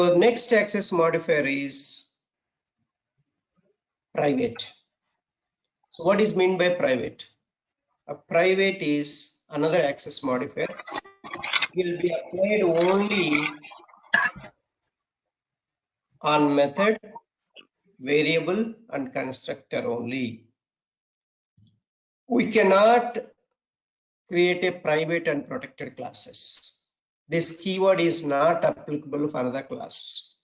So next access modifier is private. So what is meant by private? A private is another access modifier. It will be applied only on method, variable, and constructor only. We cannot create a private and protected classes. This keyword is not applicable for the class.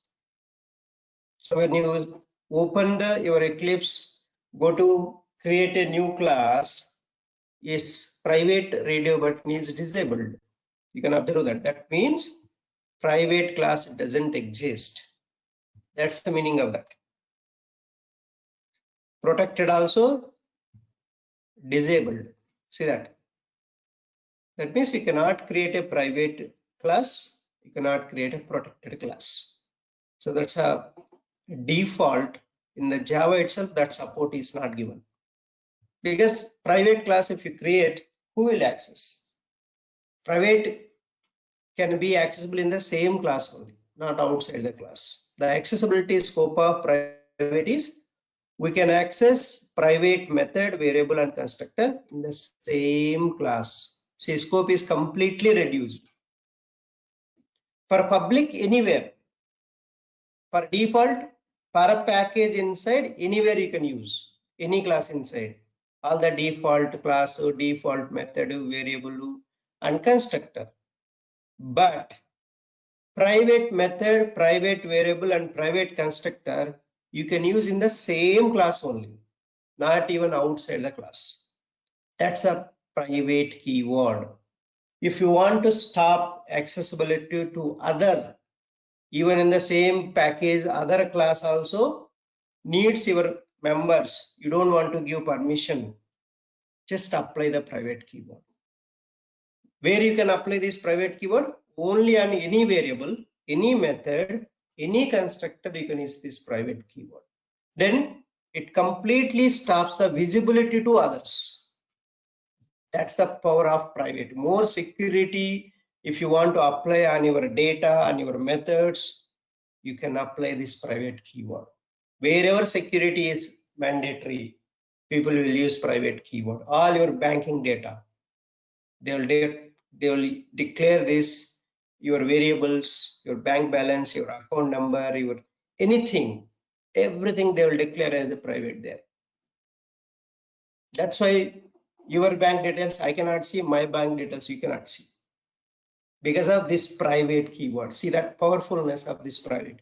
So when you open your Eclipse, go to create a new class, is private radio button is disabled. You can observe that. That means private class doesn't exist. That's the meaning of that. Protected also disabled. See that? That means you cannot create a private class. You cannot create a protected class. So that's a default in the Java itself. That support is not given. Because private class, if you create, who will access? Private can be accessible in the same class only, not outside the class. The accessibility scope of private is we can access private method, variable, and constructor in the same class. See, scope is completely reduced. For public, anywhere. For default, for a package inside, anywhere you can use any class inside. All the default class, default method, variable, and constructor. But private method, private variable, and private constructor you can use in the same class only, not even outside the class. That's a private keyword. If you want to stop accessibility to other, even in the same package, other class also needs your members, you don't want to give permission, just apply the private keyword. Where you can apply this private keyword? Only on any variable, any method, any constructor, you can use this private keyword. Then it completely stops the visibility to others. That's the power of private. More security. If you want to apply on your data, on your methods, you can apply this private keyword. Wherever security is mandatory, people will use private keyword. All your banking data, they will declare this, your variables, your bank balance, your account number, your anything, everything they will declare as a private there. That's why your bank details I cannot see, my bank details you cannot see, because of this private keyword. See that powerfulness of this private.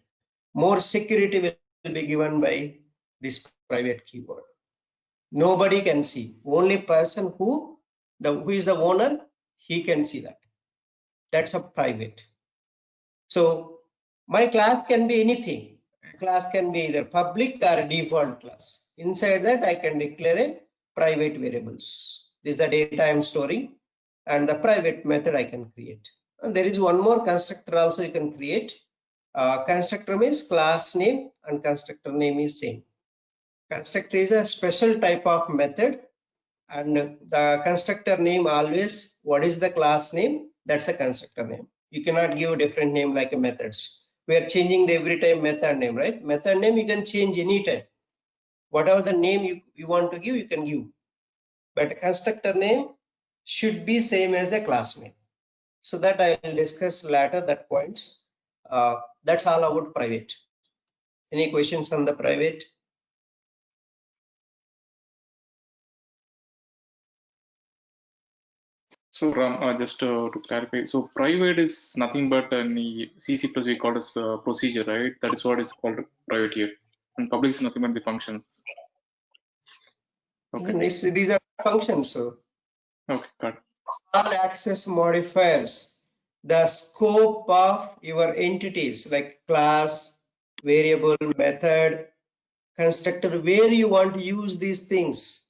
More security will be given by this private keyword. Nobody can see, only person who is the owner, he can see that. That's a private. So my class can be anything. Class can be either public or default class. Inside that I can declare a private variables. This is the data I am storing, and the private method I can create. And there is one more constructor also you can create. Constructor means class name and constructor name is same. Constructor is a special type of method, and the constructor name always, what is the class name? That's a constructor name. You cannot give a different name like a methods. We are changing the every time method name, right? Method name you can change anytime. Whatever the name you want to give, you can give. But constructor name should be same as the class name. So that I will discuss later that points. That's all about private. Any questions on the private? So Ram, just to clarify, so private is nothing but in the C++ we call as procedure, right? That is what is called private here. And public is nothing but the functions. Okay. These are functions. So. Okay, got it. All access modifiers, the scope of your entities like class, variable, method, constructor, where you want to use these things.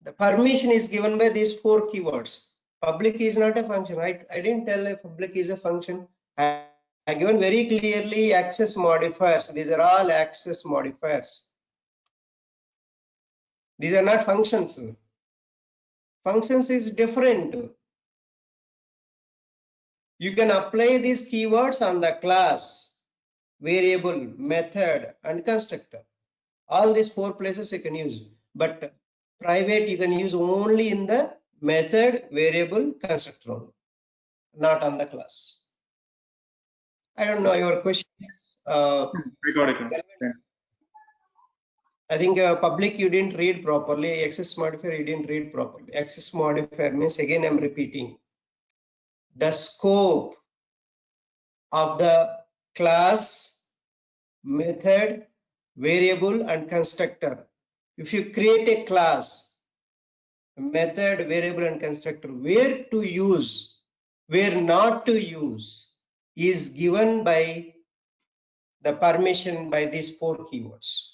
The permission is given by these 4 keywords. Public is not a function, right? I didn't tell a public is a function. I given very clearly access modifiers. These are all access modifiers. These are not functions. Functions is different. You can apply these keywords on the class. variable, method, and constructor. All these 4 places you can use, but private you can use only in the method, variable, constructor only, not on the class. I don't know your question. I got it. Yeah. I think public you didn't read properly. Access modifier you didn't read properly. Access modifier means, again I'm repeating, the scope of the class, method, variable, and constructor. If you create a class, method, variable, and constructor, where to use, where not to use is given by the permission by these 4 keywords.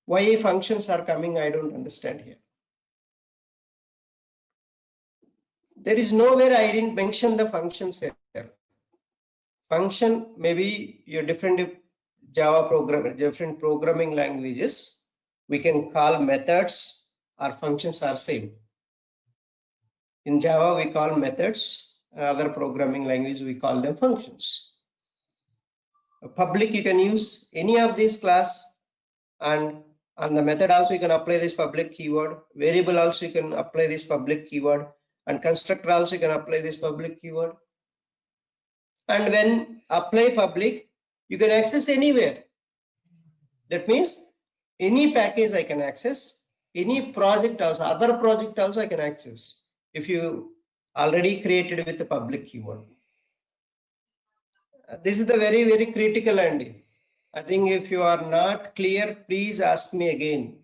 Why functions are coming, I don't understand here. There is nowhere I didn't mention the functions here. Function, maybe your different Java program, different programming languages, we can call methods or functions are same. In Java, we call methods. Other programming language, we call them functions. Public, you can use any of these class, and on the method also you can apply this public keyword. Variable also you can apply this public keyword, and constructor also you can apply this public keyword. And when apply public, you can access anywhere. That means any package I can access, any project also, other project also I can access if you already created with the public keyword. This is the very, very critical ending. I think if you are not clear, please ask me again.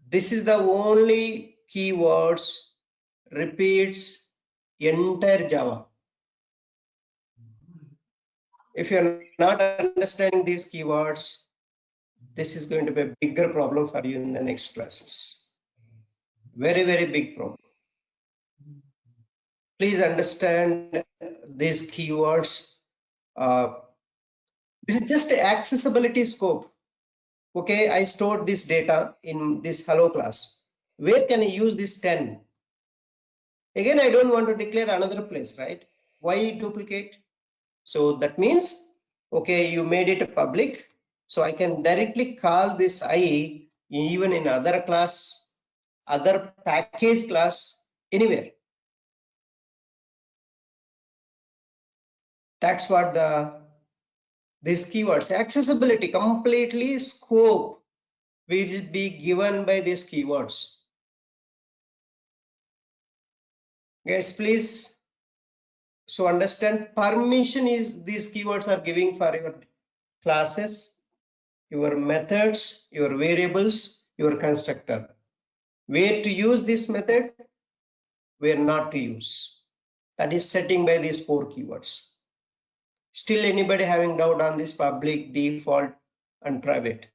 This is the only keywords repeats entire Java. If you're not understanding these keywords, this is going to be a bigger problem for you in the next classes. Very, very big problem. Please understand these keywords. This is just accessibility scope. Okay, I stored this data in this hello class. Where can I use this 10? Again, I don't want to declare another place, right? Why duplicate? So that means, okay, you made it public. So I can directly call this I even in other class, other package class, anywhere. That's what these keywords, accessibility, completely scope will be given by these keywords. Guys, please, so understand permission is these keywords are giving for your classes, your methods, your variables, your constructor. Where to use this method, where not to use. That is setting by these 4 keywords. Still anybody having doubt on this public, default, and private?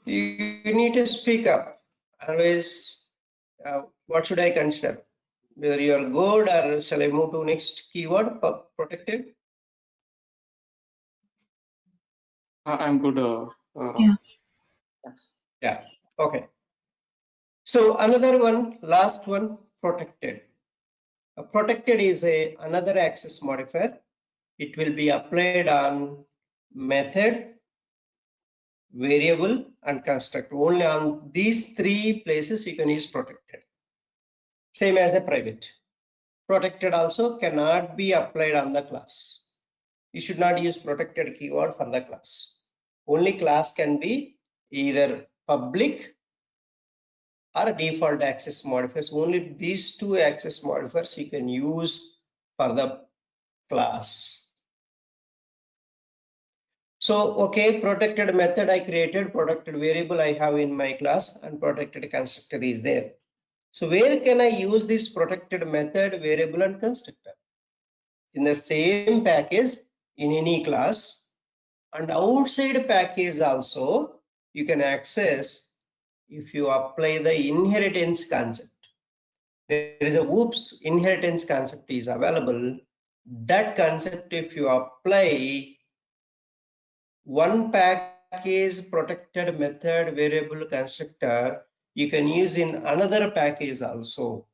You need to speak up. Otherwise, what should I consider? Whether you are good, or shall I move to next keyword, protected? I'm good. Yeah. Thanks. Yeah, okay. So another one, last one, protected. Protected is another access modifier. It will be applied on method, variable, and constructor. Only on these 3 places you can use protected. Same as a private. Protected also cannot be applied on the class. You should not use protected keyword for the class. Only class can be either public or default access modifiers. Only these 2 access modifiers you can use for the class. So, okay, protected method I created, protected variable I have in my class, and protected constructor is there. So where can I use this protected method, variable, and constructor? In the same package in any class, and outside package also you can access if you apply the inheritance concept. There is a OOPS inheritance concept is available. That concept, if you apply one package protected method variable constructor, you can use in another package also.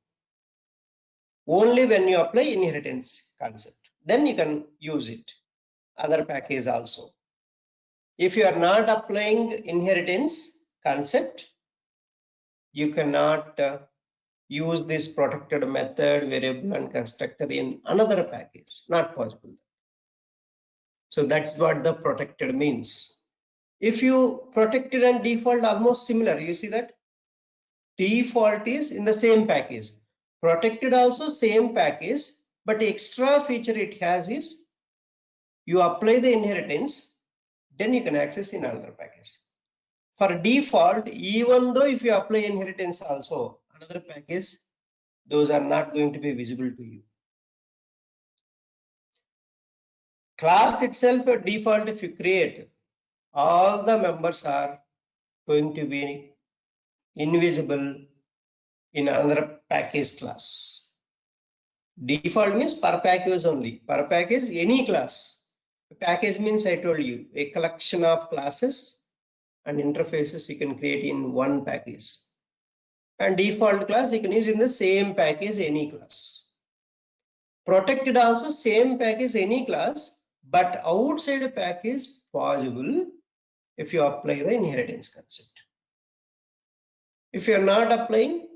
Only when you apply inheritance concept, then you can use it, other package also. If you are not applying inheritance concept, you cannot use this protected method variable and constructor in another package, not possible. So that's what the protected means. If you protected and default almost similar, you see that default is in the same package, protected also same package, but extra feature it has is you apply the inheritance, then you can access in another package. For default, even though if you apply inheritance also another package, those are not going to be visible to you. Class itself a default, if you create, all the members are going to be invisible in another package class. Default means per package only. Per package, any class. Package means I told you a collection of classes and interfaces you can create in one package. And default class you can use in the same package any class. Protected also same package any class, but outside a package possible if you apply the inheritance concept. If you are not applying,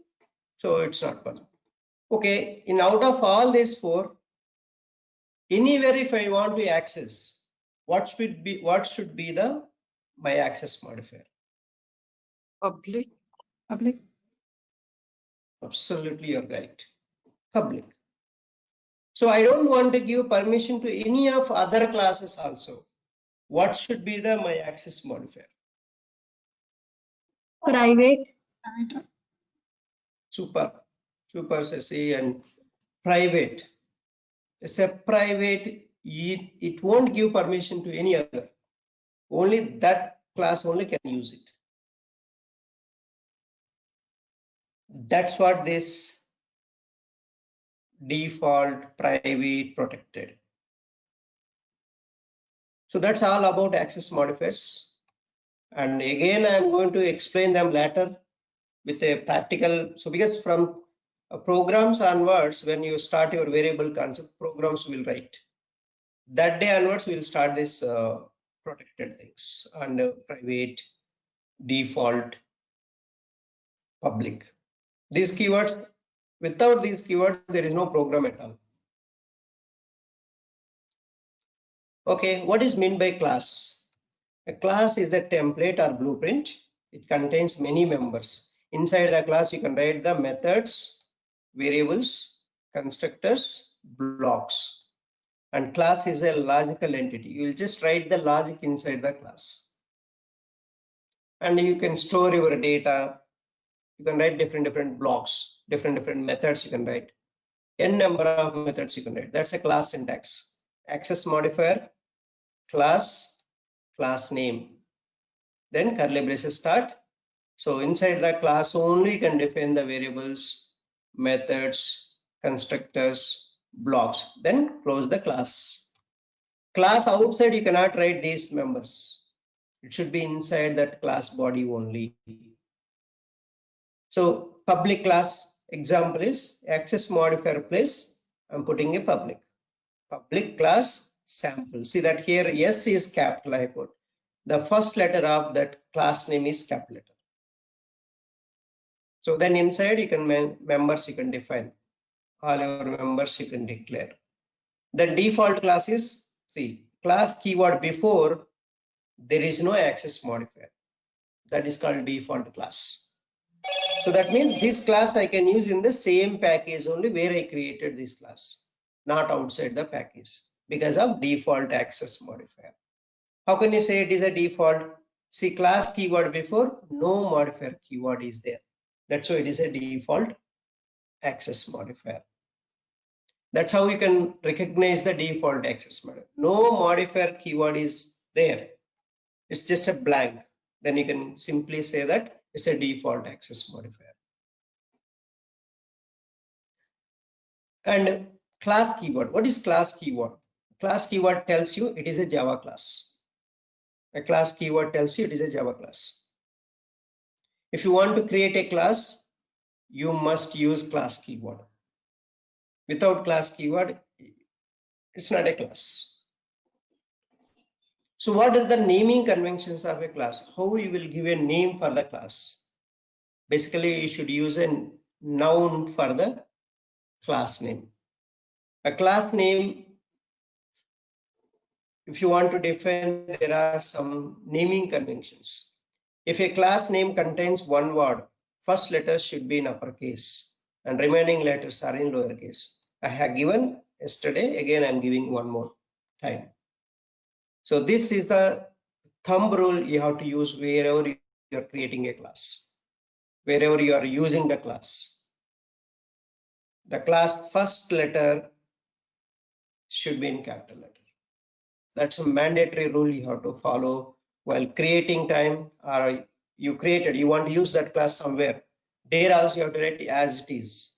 so it's not possible. Okay, in out of all these four, anywhere if I want to access, what should be the my access modifier? Public. Absolutely, you're right. Public. So I don't want to give permission to any of other classes also. What should be the my access modifier? Private. Super Ceci, and private. It's a private, it won't give permission to any other. Only that class only can use it. That's what this default private protected. So that's all about access modifiers. And again, I'm going to explain them later with a practical. So because from programs onwards, when you start your variable concept, programs will write. That day onwards, we'll start this protected things and private, default, public. These keywords, without these keywords, there is no program at all. Okay, what is meant by class? A class is a template or blueprint. It contains many members. Inside the class, you can write the methods, variables, constructors, blocks. And class is a logical entity. You will just write the logic inside the class. And you can store your data. You can write different blocks, different methods you can write. N number of methods you can write. That's a class syntax. Access modifier, class name, then curly braces start. So inside the class only you can define the variables, methods, constructors, blocks, then close the class. Class outside you cannot write these members. It should be inside that class body only. So public class example is access modifier place. I'm putting a public class sample. See that here S is capital I put. The first letter of that class name is capital letter. So then inside you can members you can define. All your members you can declare. The default class is, see, class keyword before there is no access modifier. That is called default class. So that means this class I can use in the same package only where I created this class, not outside the package because of default access modifier. How can you say it is a default? See, class keyword before, no modifier keyword is there. That's why it is a default access modifier. That's how you can recognize the default access modifier. No modifier keyword is there. It's just a blank. Then you can simply say that it's a default access modifier. And class keyword. What is class keyword? Class keyword tells you it is a Java class. A class keyword tells you it is a Java class. If you want to create a class, you must use class keyword. Without class keyword, it's not a class. So what are the naming conventions of a class? How you will give a name for the class? Basically, you should use a noun for the class name. A class name, if you want to define, there are some naming conventions. If a class name contains one word, first letter should be in uppercase and remaining letters are in lowercase. I have given yesterday, again I'm giving one more time. So this is the thumb rule you have to use wherever you are creating a class, wherever you are using the class. The class first letter should be in capital letter. That's a mandatory rule you have to follow while creating time, or you want to use that class somewhere. There also you have to write as it is.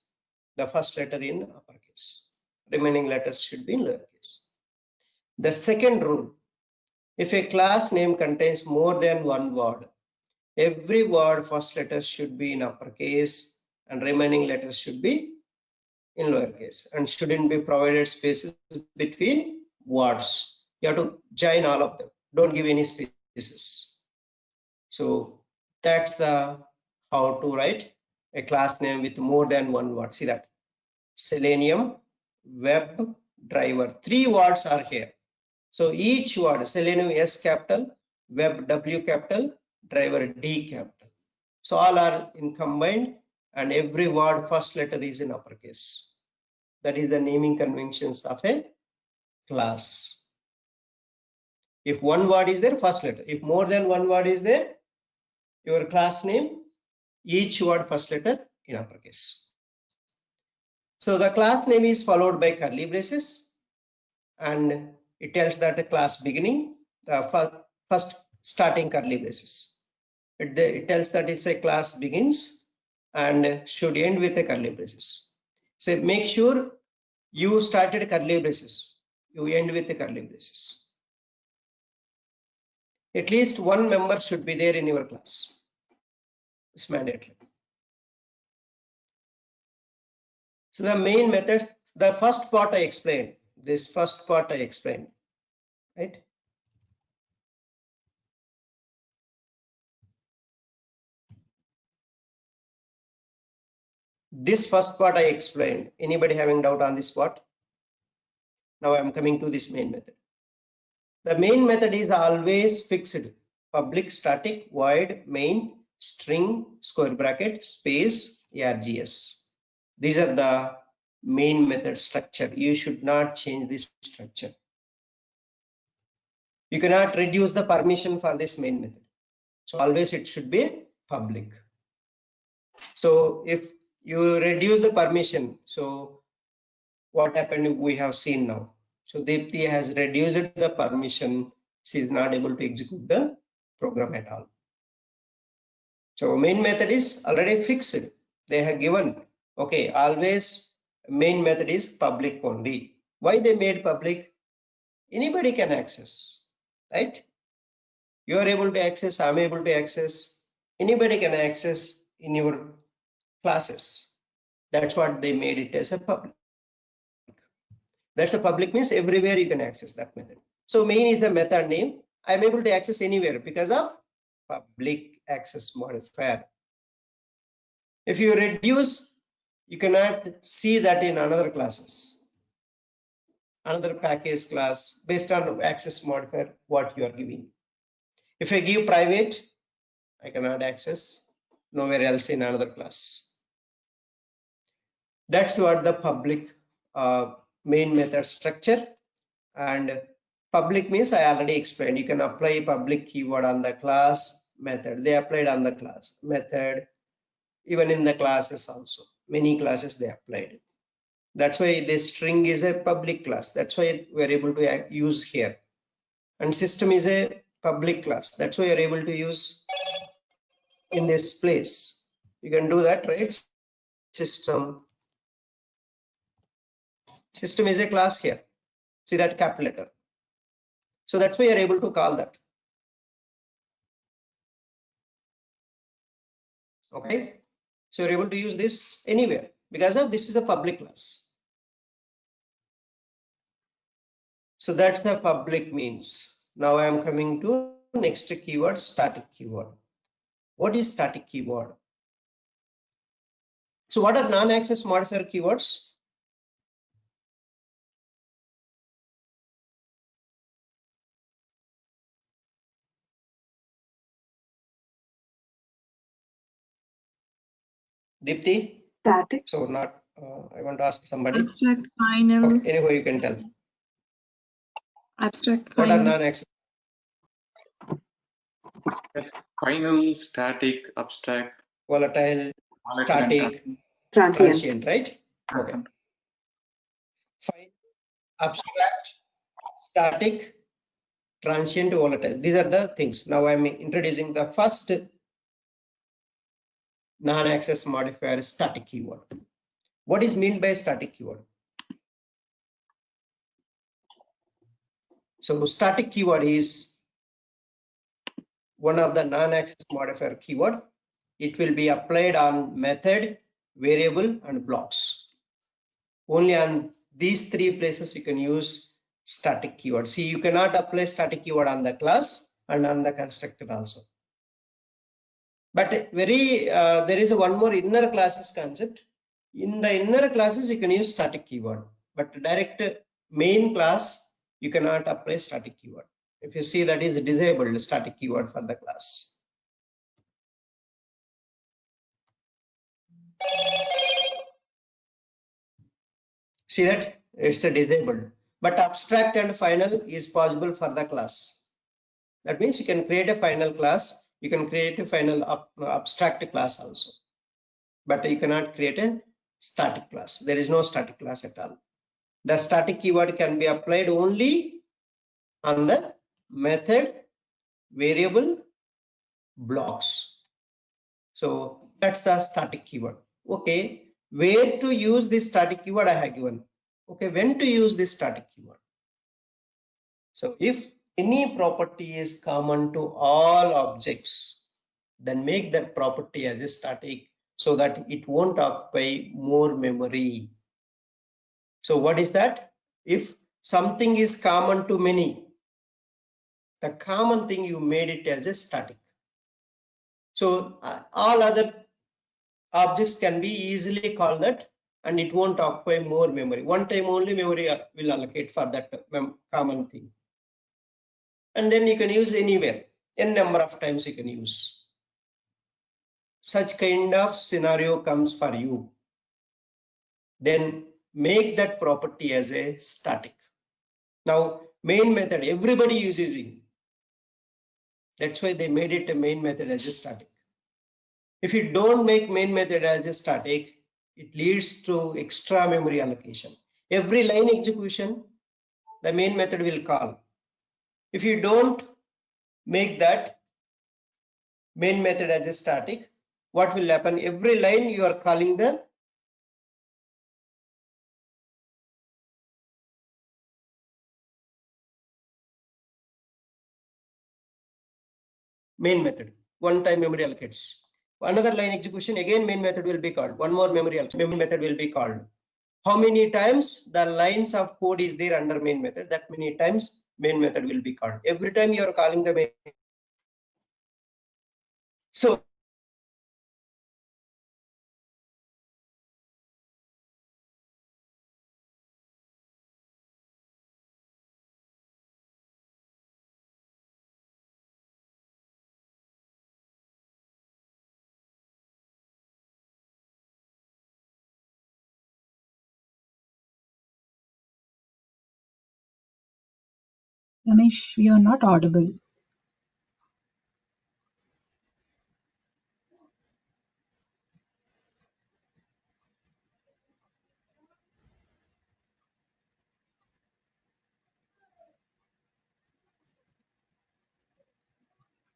The first letter in uppercase. Remaining letters should be in lowercase. The second rule, if a class name contains more than one word, every word first letter should be in uppercase and remaining letters should be in lowercase and shouldn't be provided spaces between words. You have to join all of them. Don't give any spaces. So that's the how to write a class name with more than one word. See that? Selenium web driver. 3 words are here. So each word, Selenium S capital, web W capital, driver D capital. So all are in combined and every word first letter is in uppercase. That is the naming conventions of a class. If one word is there, first letter. If more than one word is there, your class name, each word first letter in uppercase. So the class name is followed by curly braces and it tells that the class beginning, the first starting curly braces. It tells that it's a class begins and should end with a curly braces. So make sure you started curly braces, you end with the curly braces. At least one member should be there in your class. It's mandatory. So the main method, the first part I explained, right? This first part I explained. Anybody having doubt on this part? Now I'm coming to this main method. The main method is always fixed. Public static void main string square bracket space args. These are the main method structure. You should not change this structure. You cannot reduce the permission for this main method. So always it should be public. So if you reduce the permission, so what happened we have seen now. So Deepti has reduced the permission. She is not able to execute the program at all. So main method is already fixed. They have given, okay, always main method is public only. Why they made public? Anybody can access, right? You are able to access, I'm able to access, anybody can access in your classes. That's what they made it as a public. That's a public means everywhere you can access that method. So main is the method name. I'm able to access anywhere because of public access modifier. If you reduce, you cannot see that in another classes, another package class based on access modifier what you are giving. If I give private, I cannot access nowhere else in another class. That's what the public main method structure. And public means I already explained. You can apply public keyword on the class method. They applied on the class method, even in the classes also. Many classes they applied. That's why this string is a public class. That's why we're able to use here. And system is a public class. That's why you're able to use in this place. You can do that, right? System System is a class here. See that capital letter. So that's why you're able to call that. Okay. So you're able to use this anywhere because of this is a public class. So that's the public means. Now I am coming to next keyword, static keyword. What is static keyword? So what are non-access modifier keywords? Deepti? Static. So not, I want to ask somebody. Abstract final. Okay, anyway, you can tell. Abstract What are final. non-access? Final, static, abstract, Volatile, volatile, and static, Transient. transient, right? Okay. transient. Fine. Abstract, static, transient, volatile. These are the things. Now I'm introducing the first non-access modifier, static keyword. What is meant by static keyword? So static keyword is one of the non-access modifier keyword. It will be applied on method, variable, and blocks. Only on these three places you can use static keyword. See, you cannot apply static keyword on the class and on the constructor also. But there is one more inner classes concept. In the inner classes you can use static keyword, but direct main class you cannot apply static keyword. If you see, that is disabled static keyword for the class. See that it's a disabled, but abstract and final is possible for the class. That means you can create a final class, you can create a final abstract class also, but you cannot create a static class. There is no static class at all. The static keyword can be applied only on the method, variable, blocks. So that's the static keyword. Okay, where to use this static keyword I have given. Okay, when to use this static keyword. So if any property is common to all objects, then make that property as a static so that it won't occupy more memory. So what is that? If something is common to many, the common thing you made it as a static. So all other objects can be easily called that and it won't occupy more memory. One time only memory will allocate for that common thing. And then you can use anywhere, n number of times you can use. Such kind of scenario comes for you, then make that property as a static. Now main method everybody is using, that's why they made it a main method as a static. If you don't make main method as a static, it leads to extra memory allocation. Every line execution the main method will call. If you don't make that main method as a static, what will happen? Every line you are calling the main method. One time memory allocates. Another line execution, again main method will be called. One more memory method will be called. How many times the lines of code is there under main method, that many times main method will be called. Every time you are calling the main. So Ramesh, you're not audible.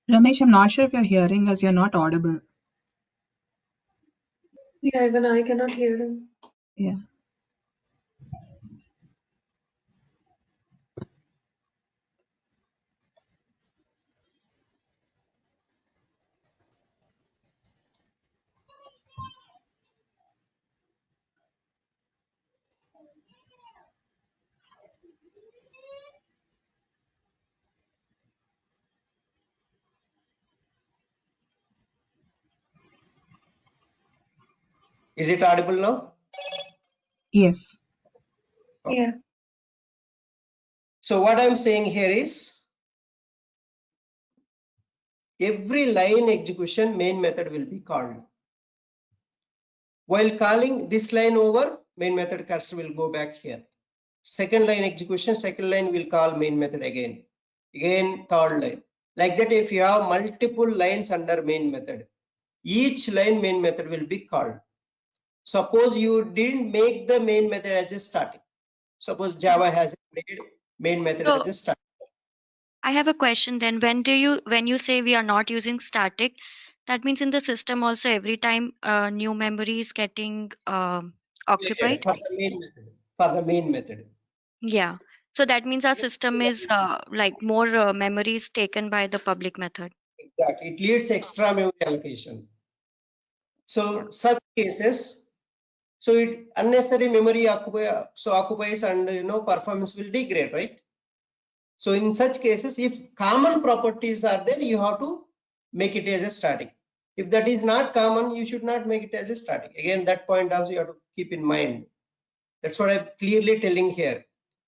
Ramesh, I'm not sure if you're hearing us. You're not audible. Yeah, even I cannot hear him. Yeah. Is it audible now? Yes. Yeah. So what I'm saying here is every line execution main method will be called. While calling this line over, main method cursor will go back here. Second line execution, second line will call main method again. Again, third line. Like that, if you have multiple lines under main method, each line main method will be called. Suppose you didn't make the main method as a static. Suppose Java has made main method So- as a static. I have a question then. When you say we are not using static, that means in the system also every time new memory is getting occupied. For the main method. For the main method. Yeah. So that means our system is like more memory is taken by the public method. Exactly. It leads extra memory allocation. So such cases, so it unnecessary memory occupies and performance will degrade, right? So in such cases, if common properties are there, you have to make it as a static. If that is not common, you should not make it as a static. Again, that point also you have to keep in mind. That's what I'm clearly telling here.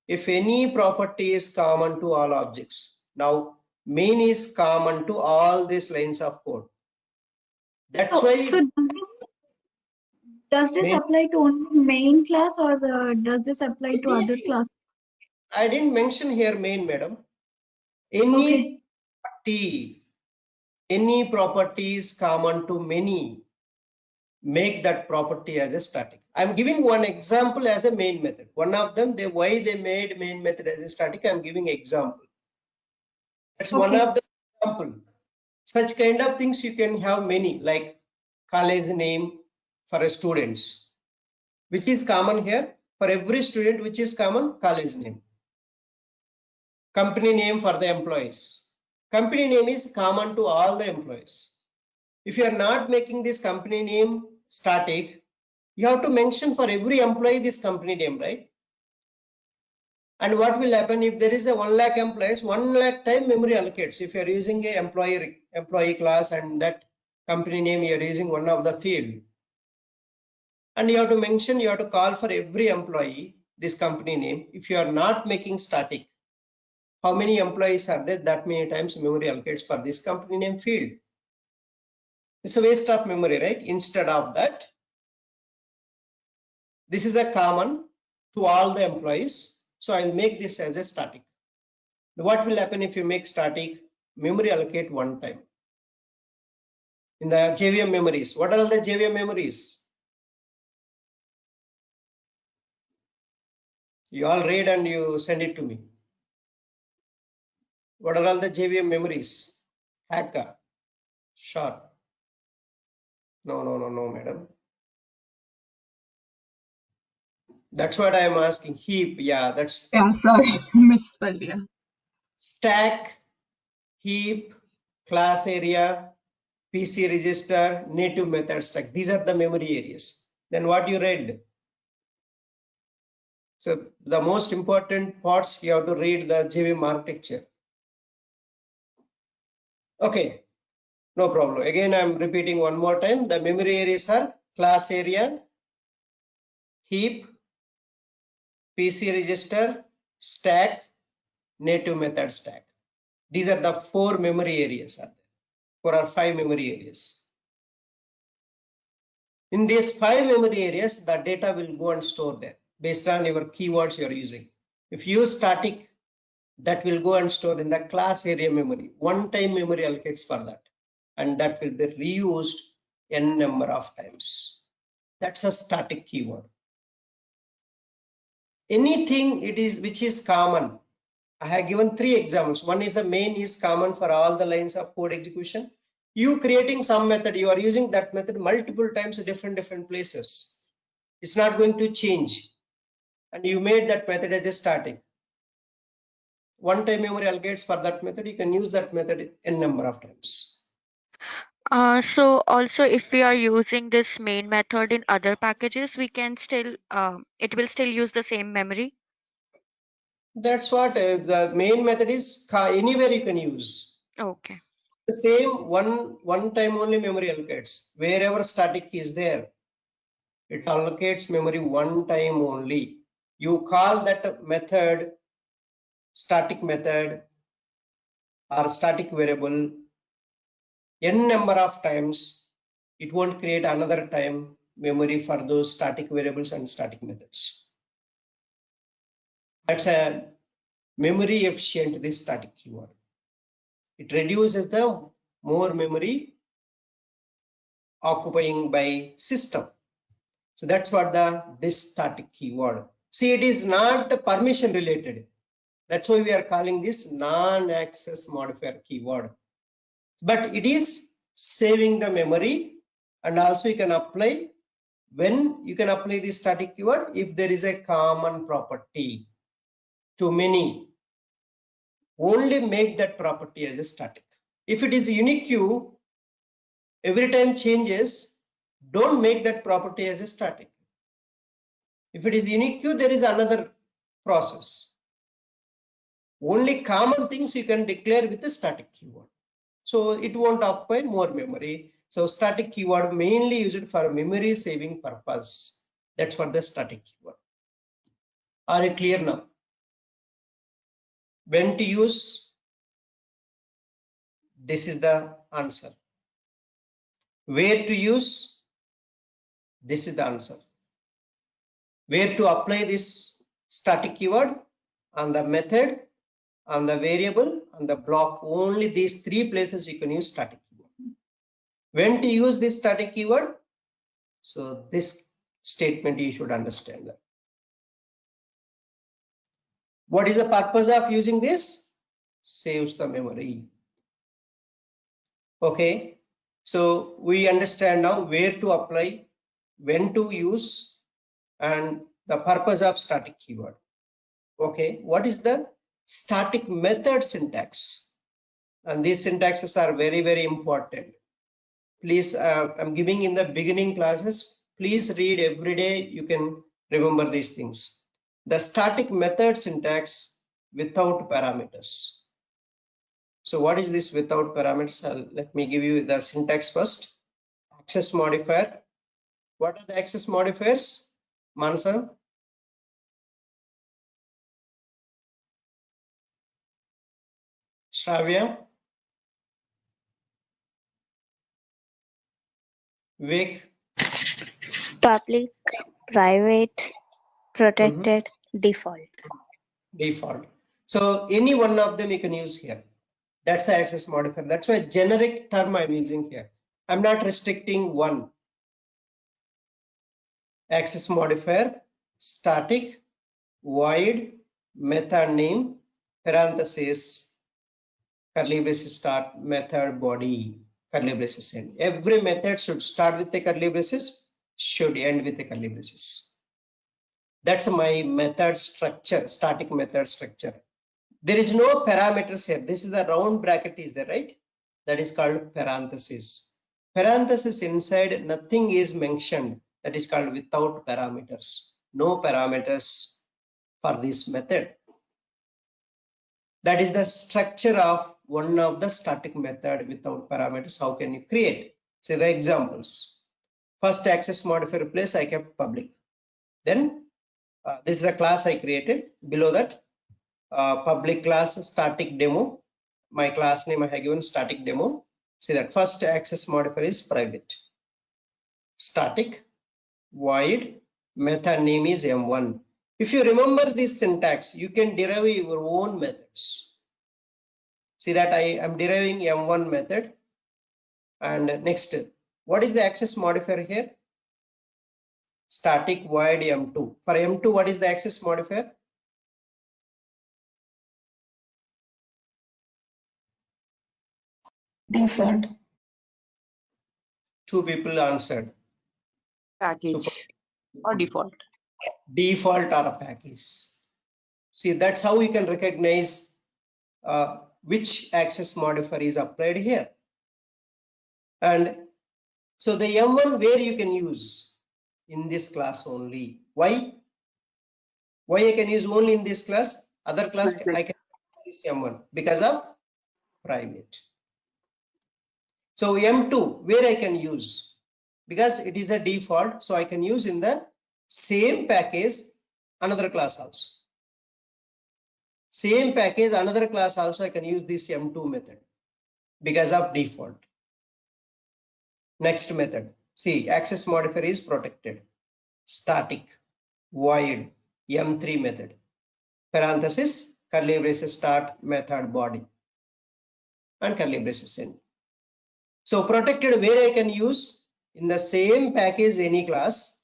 If any property is common to all objects, now main is common to all these lines of code. That's why So does this main- apply to only main class, or does this apply to other classes? I didn't mention here main, madam. Any property is common to many, make that property as a static. I'm giving one example as a main method. One of them, why they made main method as a static, I'm giving example. That's one Okay. of the example. Such kind of things you can have many, like college name for students, which is common here. For every student, which is common, college name. Company name for the employees. Company name is common to all the employees. If you are not making this company name static, you have to mention for every employee this company name, right? And what will happen if there is a 1 lakh employees, 1 lakh time memory allocates. If you are using a employee class and that company name, you are using one of the field. And you have to mention, you have to call for every employee this company name. If you are not making static, how many employees are there? That many times memory allocates for this company name field. It's a waste of memory, right? Instead of that, this is a common to all the employees. So I'll make this as a static. What will happen if you make static? Memory allocate one time. In the JVM memories, what are all the JVM memories? You all read and you send it to me. What are all the JVM memories? Hakka, short. No, madam. That's what I am asking. Heap, yeah, that's Yeah, sorry, misspelled. Yeah. stack, heap, class area, PC register, native method stack. These are the memory areas. Then what you read? So the most important parts, you have to read the JVM architecture. Okay, no problem. Again, I'm repeating one more time. The memory areas are class area, heap, PC register, stack, native method stack. These are the 4 memory areas. 4 or 5 memory areas. In these 5 memory areas, the data will go and store there based on your keywords you are using. If you use static, that will go and store in the class area memory. One time memory allocates for that, and that will be reused n number of times. That's a static keyword. Anything which is common. I have given 3 examples. One is the main is common for all the lines of code execution. You creating some method, you are using that method multiple times at different places. It's not going to change. And you made that method as a static. One time memory allocates for that method, you can use that method n number of times. So also if we are using this main method in other packages, we can still it will still use the same memory. That's what the main method is. Anywhere you can use. Okay. The same one time only memory allocates wherever static is there. It allocates memory one time only. You call that method static method or static variable n number of times. It won't create another time memory for those static variables and static methods. That's a memory efficient, this static keyword. It reduces the more memory occupying by system. So that's what this static keyword. See, it is not permission related. That's why we are calling this non-access modifier keyword. But it is saving the memory, and also you can apply when you can apply this static keyword if there is a common property to many. Only make that property as a static. If it is a unique queue, every time changes, don't make that property as a static. If it is unique queue, there is another process. Only common things you can declare with the static keyword. So it won't occupy more memory. So static keyword mainly used for memory saving purpose. That's what the static keyword. Are you clear now? When to use? This is the answer. Where to use? This is the answer. Where to apply this static keyword? On the method, on the variable, on the block. Only these three places you can use static keyword. When to use this static keyword? So this statement you should understand that. What is the purpose of using this? Saves the memory. Okay, so we understand now where to apply, when to use, and the purpose of static keyword. Okay, what is the static method syntax? And these syntaxes are very, very important. Please, I'm giving in the beginning classes. Please read every day. You can remember these things. The static method syntax without parameters. So what is this without parameters? Let me give you the syntax first. Access modifier. What are the access modifiers? Manasa? Shravya? Vivek? Public, private, protected, default. Default. So any one of them you can use here. That's the access modifier. That's why generic term I'm using here. I'm not restricting one. Access modifier, static, void, method name, parenthesis, curly braces start, method body, curly braces end. Every method should start with the curly braces, should end with the curly braces. That's my method structure, static method structure. There is no parameters here. This is the round bracket is there, right? That is called parenthesis. Parenthesis inside, nothing is mentioned. That is called without parameters. No parameters for this method. That is the structure of one of the static method without parameters. How can you create? Say the examples. First access modifier place I kept public. Then this is the class I created. Below that public class static demo. My class name I have given static demo. See that first access modifier is private. Static, void, method name is M1. If you remember this syntax, you can derive your own methods. See that I am deriving M1 method. And next, what is the access modifier here? Static void M2. For M2, what is the access modifier? Default. Two people answered. Package or default. Default or a package. See, that's how we can recognize which access modifier is applied here. And so the M1 where you can use in this class only. Why? Why I can use only in this class? Other class I can use M1 because of private. So M2 where I can use? because it is a default. So I can use in the same package another class also. Same package, another class also I can use this M2 method because of default. Next method. See, access modifier is protected. Static, void, M3 method. Parenthesis, curly braces start method body and curly braces end. So protected where I can use in the same package any class,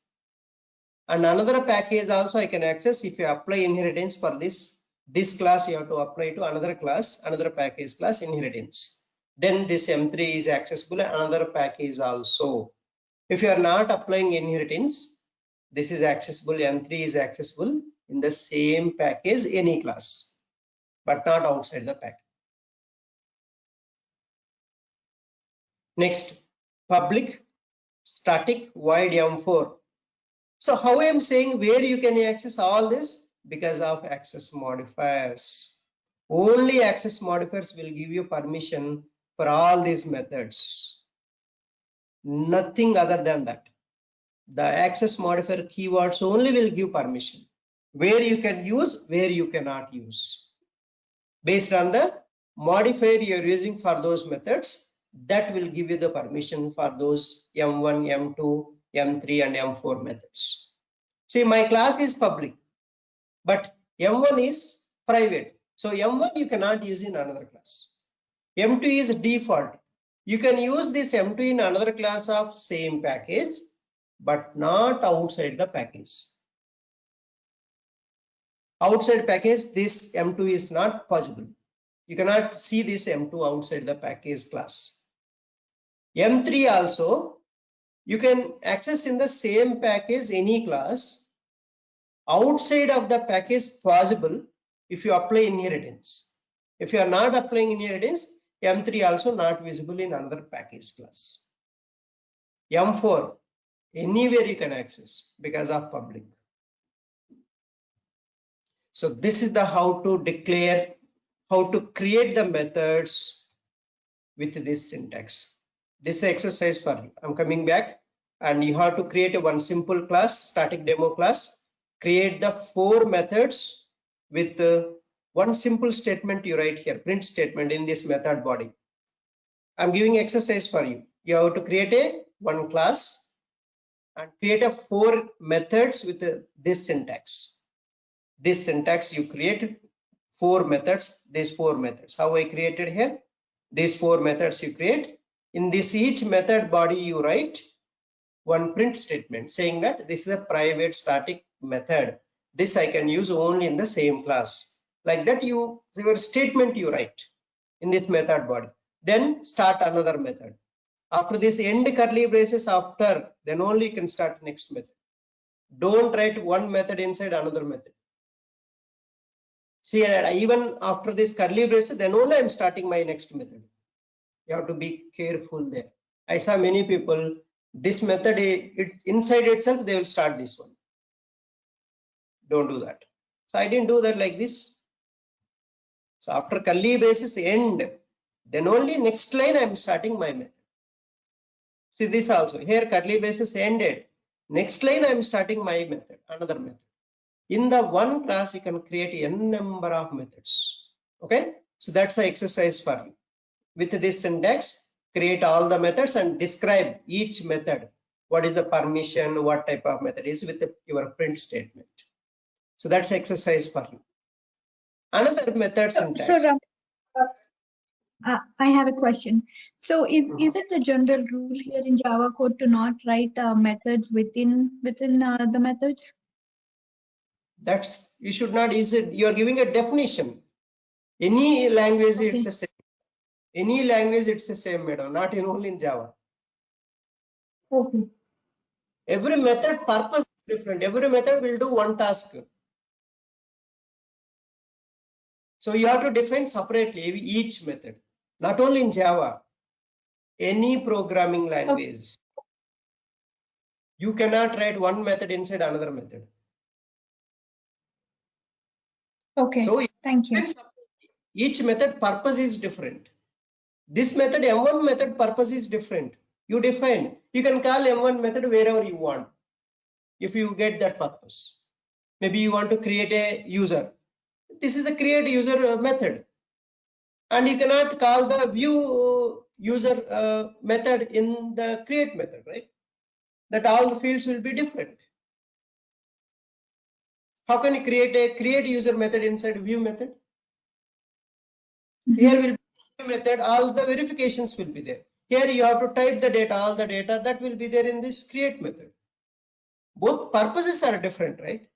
and another package also I can access. If you apply inheritance for this class, you have to apply to another class, another package class inheritance. Then this M3 is accessible, another package also. If you are not applying inheritance, this is accessible, M3 is accessible in the same package any class, but not outside the package. Next, public static void M4. So how I am saying where you can access all this? Because of access modifiers. Only access modifiers will give you permission for all these methods. Nothing other than that. The access modifier keywords only will give permission. Where you can use, where you cannot use. Based on the modifier you are using for those methods, that will give you the permission for those M1, M2, M3 and M4 methods. See, my class is public, but M1 is private. So M1 you cannot use in another class. M2 is default. You can use this M2 in another class of same package, but not outside the package. Outside package, this M2 is not possible. You cannot see this M2 outside the package class. M3 also, you can access in the same package any class. Outside of the package possible if you apply inheritance. If you are not applying inheritance, M3 also not visible in another package class. M4, anywhere you can access because of public. So this is the how to declare, how to create the methods with this syntax. This is the exercise for you. I'm coming back, and you have to create one simple class, static demo class. Create the 4 methods with one simple statement you write here, print statement in this method body. I'm giving exercise for you. You have to create one class and create 4 methods with this syntax. This syntax you create 4 methods, these 4 methods. How I created here? These 4 methods you create. In this each method body you write one print statement saying that this is a private static method. This I can use only in the same class. Like that your statement you write in this method body. Then start another method. After this end curly braces after, then only you can start next method. Don't write one method inside another method. See, even after this curly braces, then only I'm starting my next method. You have to be careful there. I saw many people, this method, inside itself, they will start this one. Don't do that. So I didn't do that like this. So after curly braces end, then only next line I'm starting my method. See this also, here curly braces ended. Next line I'm starting my method, another method. In the one class, you can create n number of methods. Okay, so that's the exercise for you. With this syntax, create all the methods and describe each method. What is the permission, what type of method is with your print statement. So that's exercise for you. Another method syntax. So Ram, I have a question. So is it the general rule here in Java code to not write methods within the methods? That's, you should not use it. You are giving a definition. Any language, Okay. it's the same. Any language, it's the same, madam. Not in only in Java. Okay. Every method purpose is different. Every method will do one task. So you have to define separately each method. Not only in Java, any programming language. You cannot write one method inside another method. Okay. So Thank you. each method purpose is different. This method, M1 method purpose is different. You define. You can call M1 method wherever you want, if you get that purpose. Maybe you want to create a user. This is the create user method. And you cannot call the view user method in the create method, right? That all the fields will be different. How can you create a create user method inside view method? Here will be method, all the verifications will be there. Here you have to type the data, all the data that will be there in this create method. Both purposes are different, right?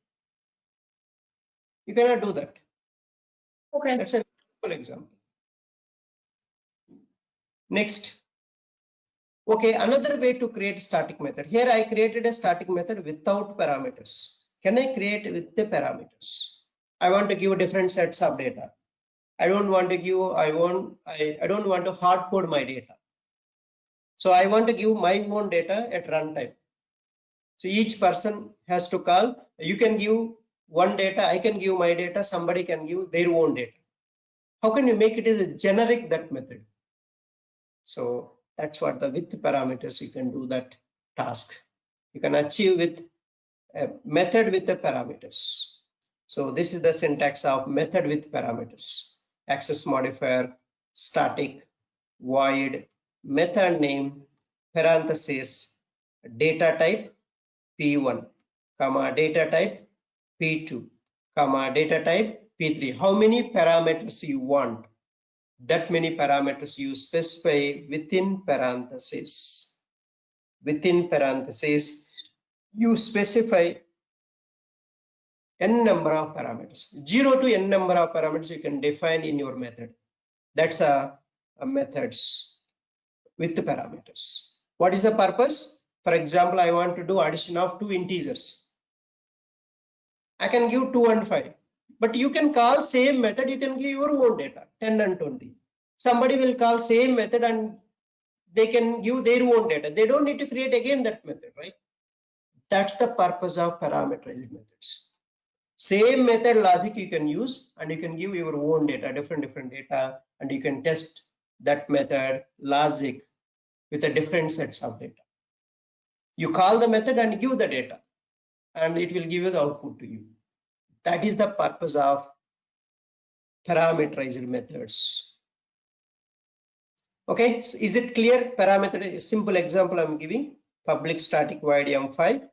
You cannot do that. Okay. That's a simple example. Next. Okay, another way to create static method. Here I created a static method without parameters. Can I create with the parameters? I want to give different sets of data. I don't want to give, I don't want to hard code my data. So I want to give my own data at runtime. So each person has to call. You can give one data, I can give my data, somebody can give their own data. How can you make it as a generic that method? So that's what the with parameters you can do that task. You can achieve with a method with the parameters. So this is the syntax of method with parameters. Access modifier, static, void, method name, parenthesis, data type P1, comma data type P2, comma data type P3. How many parameters you want? That many parameters you specify within parentheses. Within parentheses, you specify n number of parameters. 0 to n number of parameters you can define in your method. That's a methods with the parameters. What is the purpose? For example, I want to do addition of two integers. I can give 2 and 5, but you can call same method, you can give your own data, 10 and 20. Somebody will call same method and they can give their own data. They don't need to create again that method, right? That's the purpose of parameterized methods. Same method logic you can use and you can give your own data, different data, and you can test that method logic with a different sets of data. You call the method and give the data and it will give you the output to you. That is the purpose of parameterized methods. Okay, so is it clear? Parameter, simple example I'm giving. Public static void M5.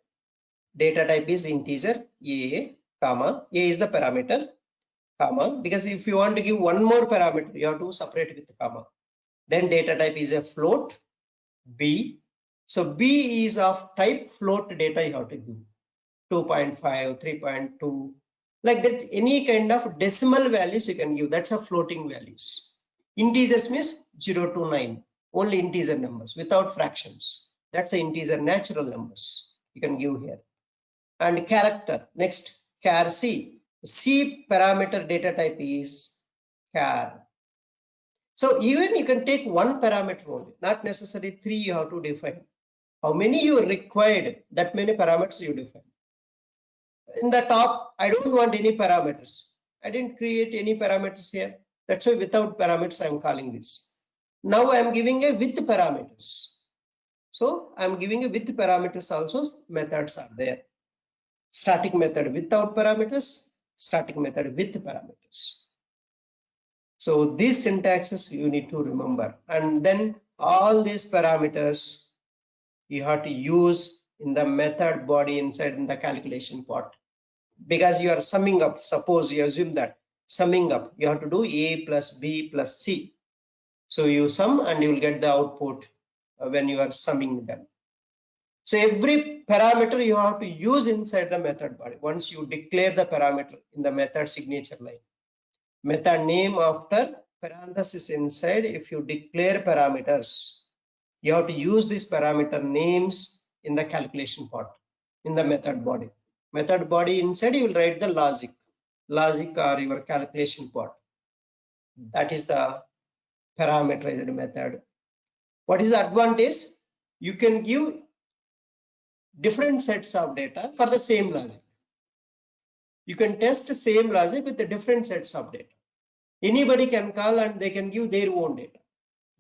Data type is integer A, comma, A is the parameter, comma, because if you want to give one more parameter, you have to separate with the comma. Then data type is a float, B. So B is of type float data you have to give. 2.5, 3.2, like that, any kind of decimal values you can give. That's a floating values. Integers means 0 to 9, only integer numbers without fractions. That's the integer natural numbers you can give here. And character, next, char C. C parameter data type is char. So even you can take one parameter only, not necessarily 3 you have to define. How many you required, that many parameters you define. In the top, I don't want any parameters. I didn't create any parameters here. That's why without parameters, I'm calling this. Now I'm giving a with parameters. So I'm giving a with parameters also, methods are there. Static method without parameters, static method with parameters. So these syntaxes you need to remember. And then all these parameters you have to use in the method body inside in the calculation part. Because you are summing up, suppose you assume that summing up, you have to do A plus B plus C. So you sum and you will get the output when you are summing them. So every parameter you have to use inside the method body. Once you declare the parameter in the method signature line, method name after parenthesis inside, if you declare parameters, you have to use these parameter names in the calculation part in the method body. Method body inside you will write the logic or your calculation part. That is the parameterized method. What is the advantage? You can give different sets of data for the same logic. You can test the same logic with the different sets of data. Anybody can call and they can give their own data.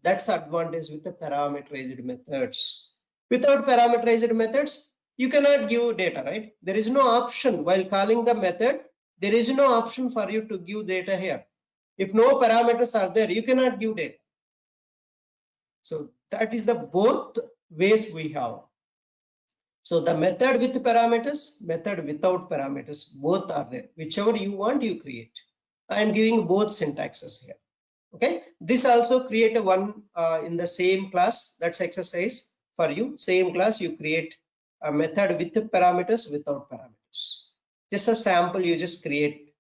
That's the advantage with the parameterized methods. Without parameterized methods, you cannot give data, right? There is no option while calling the method. There is no option for you to give data here. If no parameters are there, you cannot give data. So that is the both ways we have. So the method with parameters, method without parameters, both are there. Whichever you want, you create. I am giving both syntaxes here. Okay, this also create a one in the same class. That's exercise for you. Same class, you create a method with the parameters, without parameters. Just a sample, you just create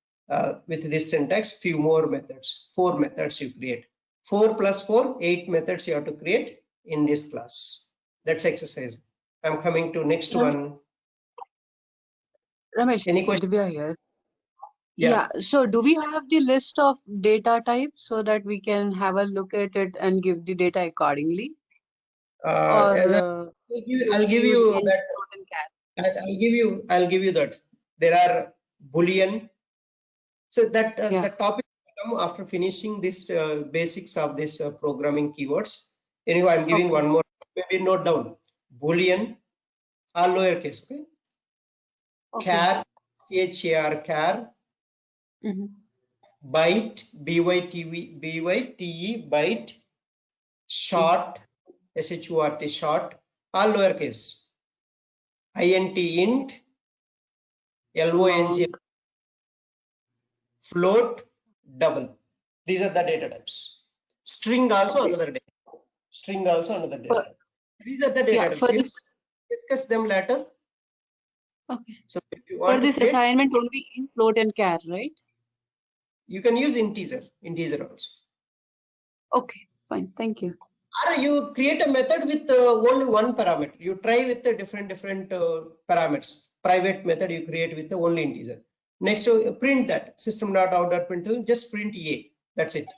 with this syntax few more methods. 4 methods you create. 4 plus 4, 8 methods you have to create in this class. That's exercise. I'm coming to next one. Ramesh, Any question? Divya here. Yeah. Yeah, so do we have the list of data types so that we can have a look at it and give the data accordingly? Or As I'll we give use you int, that. float, and char? I'll give you that. There are Boolean. So that Yeah. the topic will come after finishing this basics of this programming keywords. Anyway, I'm giving Okay. one more. Maybe note down. Boolean, all lowercase. Okay. Okay. Char, char, char. Mhm. Byte, byte, byte. Short, short, short. All lowercase. int, int. long. Float, double. These are the data types. String also Okay. another data. String also another data For, type. These are the data yeah, types. for We will this. discuss them later. Okay. So if you For want to this create, assignment, only int, float, and char, right? you can use integer also. Okay, fine. Thank you. Or you create a method with only one parameter. You try with the different parameters. Private method you create with the only integer. Next, print that system.out.println. Just print a. That's it.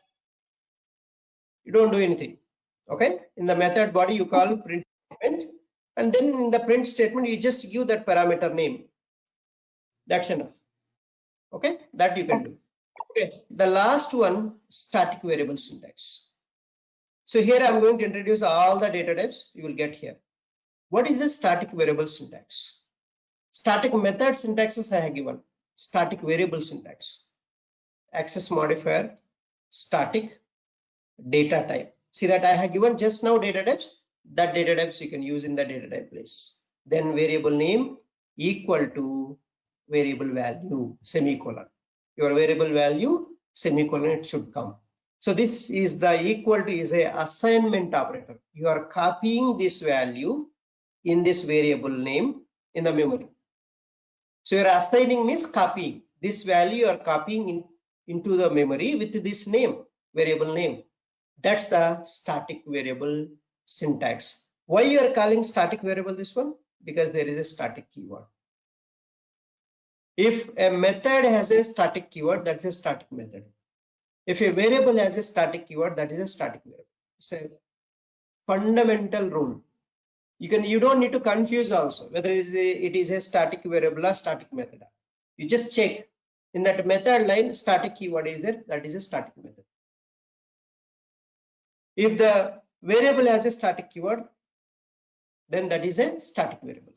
You don't do anything. Okay. In the method body, you call print statement, and then in the print statement, you just give that parameter name. That's enough. Okay. That you can do. Okay. The last one, static variable syntax. So here I'm going to introduce all the data types you will get here. What is the static variable syntax? Static method syntaxes I have given. Static variable syntax. Access modifier, static, data type. See that I have given just now data types. That data types you can use in the data type place. Then variable name equal to variable value, semicolon. Your variable value, semicolon, it should come. So this is the equal to is a assignment operator. You are copying this value in this variable name in the memory. So your assigning means copying. This value you are copying into the memory with this name, variable name. That's the static variable syntax. Why you are calling static variable this one? Because there is a static keyword. If a method has a static keyword, that's a static method. If a variable has a static keyword, that is a static variable. It's a fundamental rule. You don't need to confuse also whether it is a static variable or static method. You just check in that method line static keyword is there, that is a static method. If the variable has a static keyword, then that is a static variable.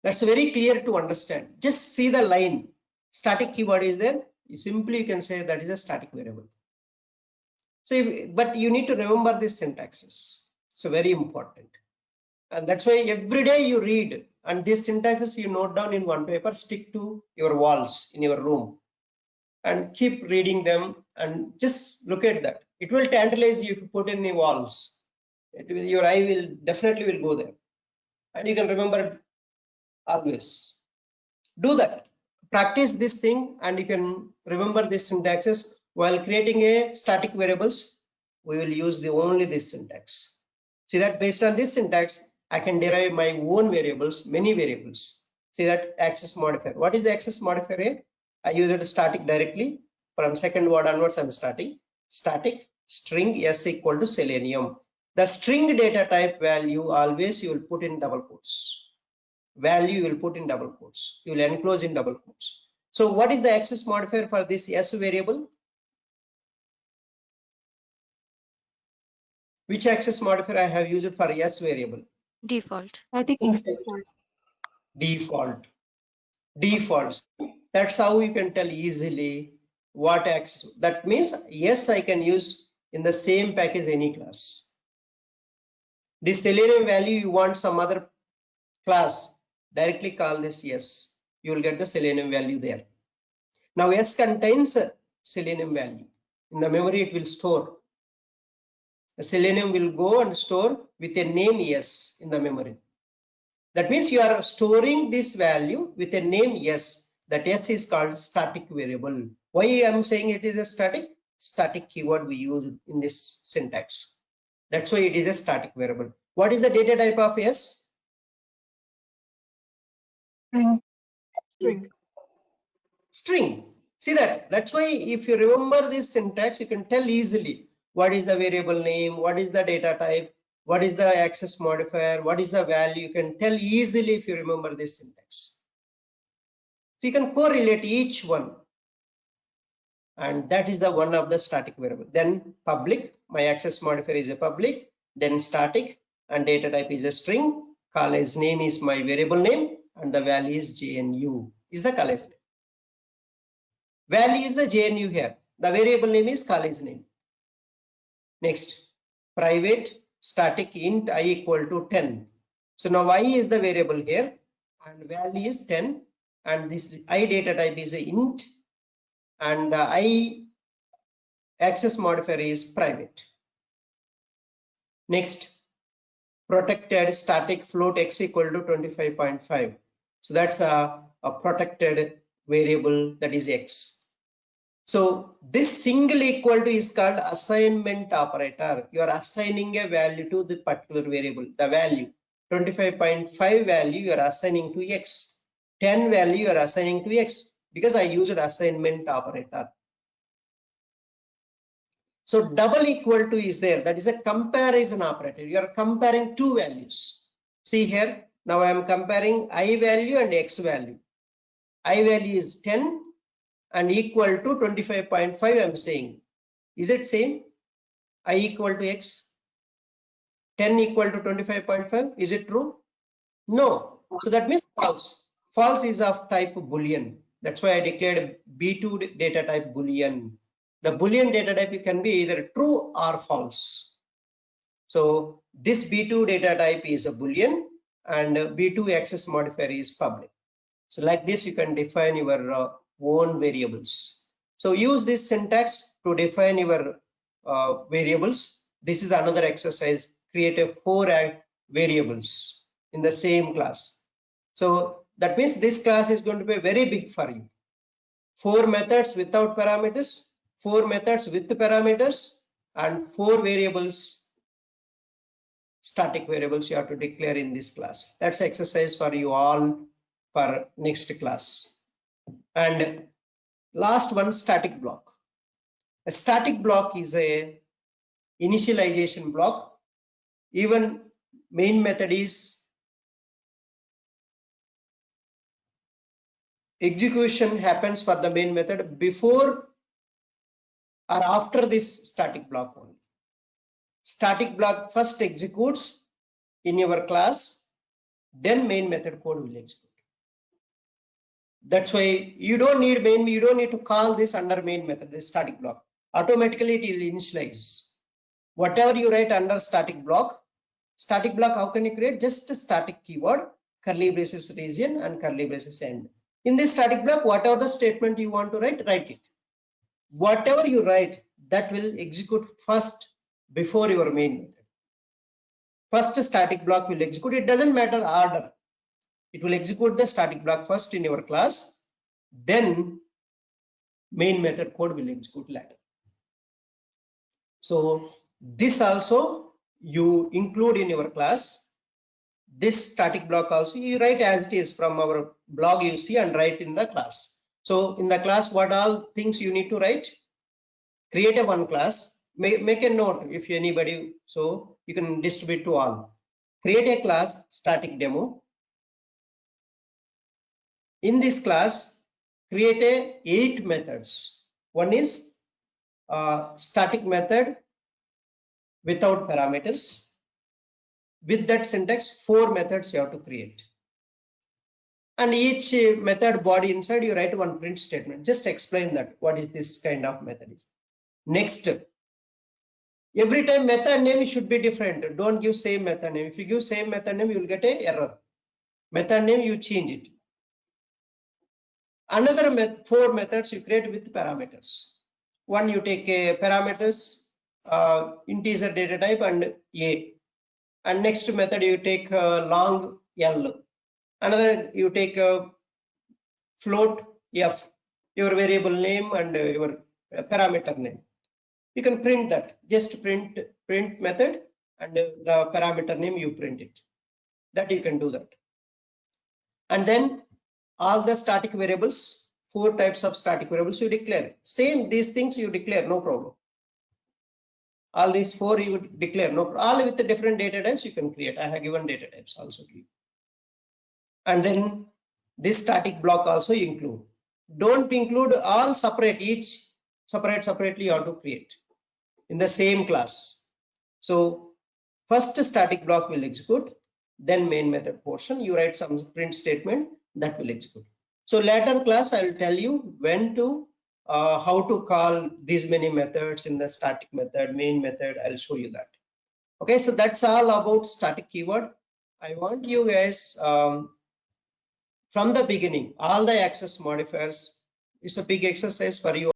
That's very clear to understand. Just see the line. Static keyword is there. You can say that is a static variable. So, but you need to remember these syntaxes. So very important. And that's why every day you read, and these syntaxes you note down in one paper, stick to your walls in your room, and keep reading them and just look at that. It will tantalize you if you put in the walls. Your eye will definitely go there, and you can remember always. Do that. Practice this thing, and you can remember these syntaxes while creating a static variables. We will use only this syntax. See that based on this syntax, I can derive my own variables, many variables. See that access modifier. What is the access modifier here? I use it static directly. From second word onwards, I'm starting. Static string s equal to selenium. The string data type value always you will put in double quotes. Value you will put in double quotes. You will enclose in double quotes. So what is the access modifier for this s variable? Which access modifier I have used for yes variable? Default. Static default. Default. Defaults. That's how you can tell easily what access. That means yes, I can use in the same package any class. This Selenium value you want some other class, directly call this yes. You will get the Selenium value there. Now yes contains a Selenium value. In the memory it will store. The Selenium will go and store with a name yes in the memory. That means you are storing this value with a name yes. That yes is called static variable. Why I am saying it is a static? Static keyword we use in this syntax. That's why it is a static variable. What is the data type of yes? String. String. See that? That's why if you remember this syntax, you can tell easily what is the variable name, what is the data type, what is the access modifier, what is the value. You can tell easily if you remember this syntax. So you can correlate each one. And that is the one of the static variable. Then public, my access modifier is a public, then static, and data type is a string. College name is my variable name, and the value is JNU, is the college name. Value is the JNU here. The variable name is college name. Next, private static int I equal to 10. So now I is the variable here, and value is 10, and this I data type is a int, and the I access modifier is private. Next, protected static float x equal to 25.5. So that's a protected variable, that is x. So this single equal to is called assignment operator. You are assigning a value to the particular variable. The value 25.5 value you are assigning to x. 10 value you are assigning to x, because I used assignment operator. So double equal to is there. That is a comparison operator. You are comparing two values. See here. Now I am comparing I value and x value. I value is 10 and equal to 25.5. I am saying. Is it same? I equal to x. 10 equal to 25.5. Is it true? No. So that means false. False is of type Boolean. That's why I declared B2 data type Boolean. The Boolean data type can be either true or false. So this B2 data type is a Boolean, and B2 access modifier is public. So like this, you can define your own variables. So use this syntax to define your variables. This is another exercise. Create a 4 variables in the same class. So that means this class is going to be very big for you. 4 methods without parameters, 4 methods with parameters, and 4 variables, static variables you have to declare in this class. That's exercise for you all for next class. And last one, static block. A static block is a initialization block. Even main method is execution happens for the main method before or after this static block only. Static block first executes in your class, then main method code will execute. That's why you don't need to call this under main method, this static block. Automatically it will initialize. Whatever you write under static block, how can you create? Just a static keyword, curly braces region and curly braces end. In this static block, whatever the statement you want to write it. Whatever you write, that will execute first before your main method. First static block will execute. It doesn't matter order. It will execute the static block first in your class, then main method code will execute later. So this also you include in your class. This static block also you write as it is from our blog, you see, and write in the class. So in the class, what all things you need to write? Create a one class, make a note if anybody, so you can distribute to all. Create a class static demo. In this class, create 8 methods. One is static method without parameters. With that syntax, 4 methods you have to create. And each method body inside you write one print statement. Just explain that what is this kind of method is. Next, every time method name should be different. Don't give same method name. If you give same method name, you will get a error. Method name you change it. Another 4 methods you create with parameters. One you take a parameters integer data type and a, and next method you take long L. Another you take a float f, your variable name and your parameter name. You can print that. Just print method and the parameter name you print it. That you can do that. And then all the static variables, 4 types of static variables you declare. Same these things you declare, no problem. All these 4 you declare, no problem. All with the different data types you can create. I have given data types also to you. And then this static block also include. Don't include all separate, each separately you have to create in the same class. So first static block will execute, then main method portion you write some print statement that will execute. So later class I will tell you when to how to call these many methods in the static method, main method. I'll show you that. Okay, so that's all about static keyword. I want you guys from the beginning, all the access modifiers is a big exercise for you.